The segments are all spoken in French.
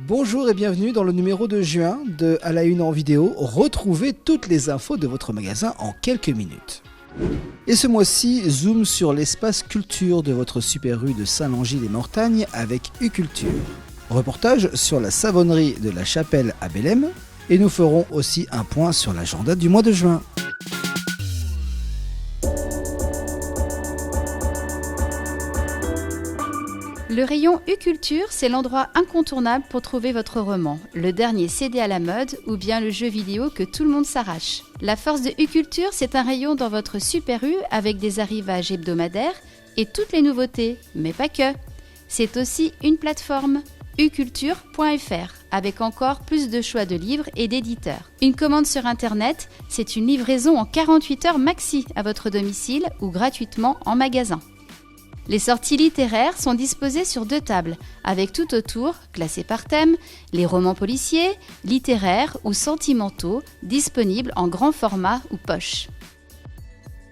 Bonjour et bienvenue dans le numéro de juin de À la Une en vidéo. Retrouvez toutes les infos de votre magasin en quelques minutes. Et ce mois-ci, zoom sur l'espace culture de votre Super U de Saint-Langis-les-Mortagnes avec U-Culture. Reportage sur la savonnerie de la Chapelle à Bellem. Et nous ferons aussi un point sur l'agenda du mois de juin. Le rayon U-Culture, c'est l'endroit incontournable pour trouver votre roman, le dernier CD à la mode ou bien le jeu vidéo que tout le monde s'arrache. La force de U-Culture, c'est un rayon dans votre Super U avec des arrivages hebdomadaires et toutes les nouveautés, mais pas que. C'est aussi une plateforme, uculture.fr, avec encore plus de choix de livres et d'éditeurs. Une commande sur internet, c'est une livraison en 48 heures maxi à votre domicile ou gratuitement en magasin. Les sorties littéraires sont disposées sur 2 tables, avec tout autour, classés par thème, les romans policiers, littéraires ou sentimentaux, disponibles en grand format ou poche.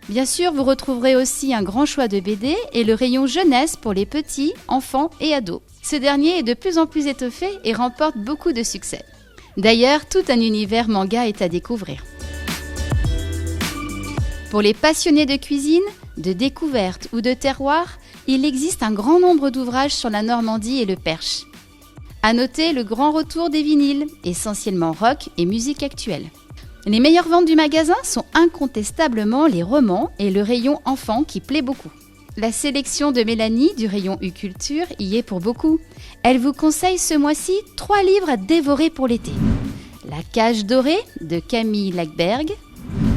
Bien sûr, vous retrouverez aussi un grand choix de BD et le rayon jeunesse pour les petits, enfants et ados. Ce dernier est de plus en plus étoffé et remporte beaucoup de succès. D'ailleurs, tout un univers manga est à découvrir. Pour les passionnés de cuisine, de découverte ou de terroir, il existe un grand nombre d'ouvrages sur la Normandie et le Perche. À noter le grand retour des vinyles, essentiellement rock et musique actuelle. Les meilleures ventes du magasin sont incontestablement les romans et le rayon enfant qui plaît beaucoup. La sélection de Mélanie du rayon U-Culture y est pour beaucoup. Elle vous conseille ce mois-ci 3 livres à dévorer pour l'été. La cage dorée de Camille Lackberg,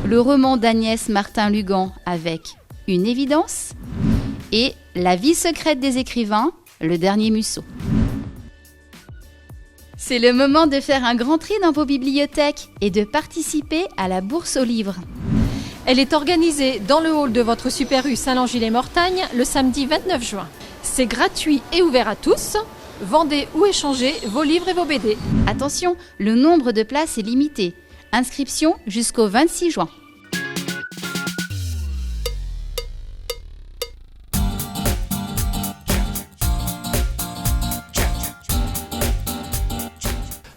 le roman d'Agnès Martin-Lugan avec Une évidence et La vie secrète des écrivains, le dernier Musso. C'est le moment de faire un grand tri dans vos bibliothèques et de participer à la bourse aux livres. Elle est organisée dans le hall de votre Super U Saint-Langis-les-Mortagnes le samedi 29 juin. C'est gratuit et ouvert à tous. Vendez ou échangez vos livres et vos BD. Attention, le nombre de places est limité. Inscription jusqu'au 26 juin.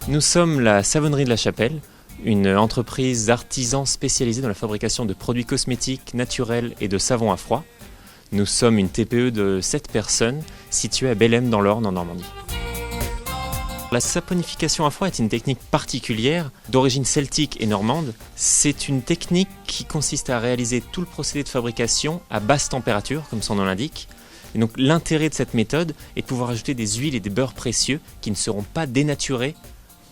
Nous sommes la Savonnerie de la Chapelle, une entreprise d'artisans spécialisée dans la fabrication de produits cosmétiques naturels et de savons à froid. Nous sommes une TPE de 7 personnes située à Bellem dans l'Orne en Normandie. La saponification à froid est une technique particulière d'origine celtique et normande. C'est une technique qui consiste à réaliser tout le procédé de fabrication à basse température, comme son nom l'indique. Et donc l'intérêt de cette méthode est de pouvoir ajouter des huiles et des beurres précieux qui ne seront pas dénaturés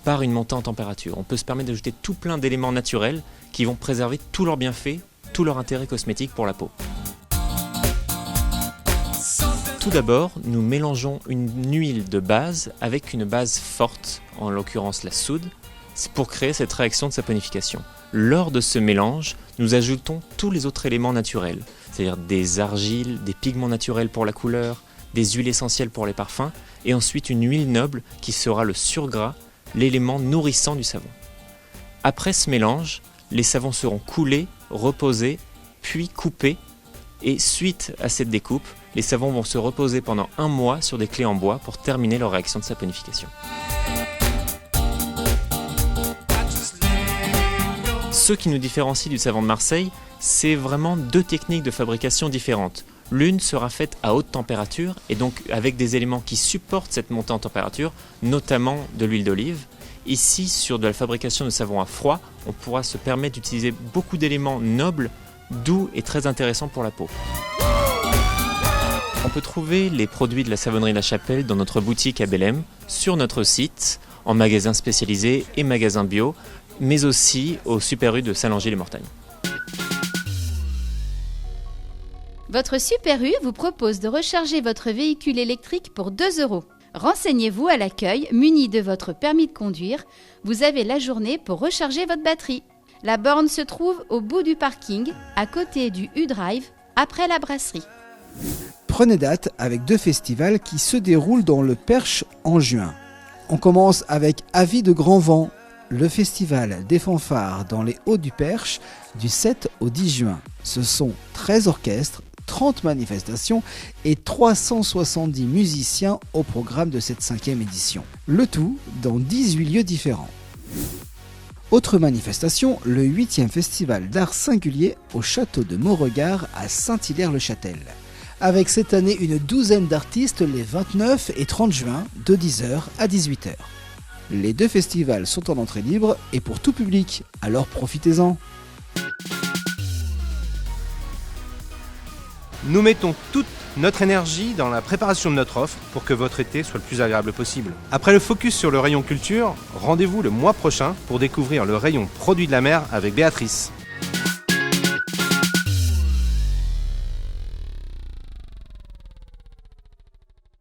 par une montée en température. On peut se permettre d'ajouter tout plein d'éléments naturels qui vont préserver tous leurs bienfaits, tout leur intérêt cosmétique pour la peau. Tout d'abord, nous mélangeons une huile de base avec une base forte, en l'occurrence la soude, c'est pour créer cette réaction de saponification. Lors de ce mélange, nous ajoutons tous les autres éléments naturels, c'est-à-dire des argiles, des pigments naturels pour la couleur, des huiles essentielles pour les parfums, et ensuite une huile noble qui sera le surgras, l'élément nourrissant du savon. Après ce mélange, les savons seront coulés, reposés, puis coupés, et suite à cette découpe, les savons vont se reposer pendant 1 mois sur des clés en bois pour terminer leur réaction de saponification. Ce qui nous différencie du savon de Marseille, c'est vraiment 2 techniques de fabrication différentes. L'une sera faite à haute température et donc avec des éléments qui supportent cette montée en température, notamment de l'huile d'olive. Ici, sur de la fabrication de savon à froid, on pourra se permettre d'utiliser beaucoup d'éléments nobles, doux et très intéressants pour la peau. On peut trouver les produits de la Savonnerie de la Chapelle dans notre boutique à Bellem, sur notre site, en magasin spécialisé et magasin bio, mais aussi au Super U de Saint-Langis-les-Mortagnes. Votre Super U vous propose de recharger votre véhicule électrique pour 2 €. Renseignez-vous à l'accueil, muni de votre permis de conduire. Vous avez la journée pour recharger votre batterie. La borne se trouve au bout du parking, à côté du U-Drive, après la brasserie. Prenez date avec 2 festivals qui se déroulent dans le Perche en juin. On commence avec Avis de Grand Vent, le festival des fanfares dans les Hauts du Perche du 7 au 10 juin. Ce sont 13 orchestres, 30 manifestations et 370 musiciens au programme de cette 5e édition. Le tout dans 18 lieux différents. Autre manifestation, le 8e festival d'art singulier au château de Mauregard à Saint-Hilaire-le-Châtel. Avec cette année une douzaine d'artistes les 29 et 30 juin de 10h à 18h. Les 2 festivals sont en entrée libre et pour tout public, alors profitez-en. Nous mettons toute notre énergie dans la préparation de notre offre pour que votre été soit le plus agréable possible. Après le focus sur le rayon culture, rendez-vous le mois prochain pour découvrir le rayon produits de la mer avec Béatrice.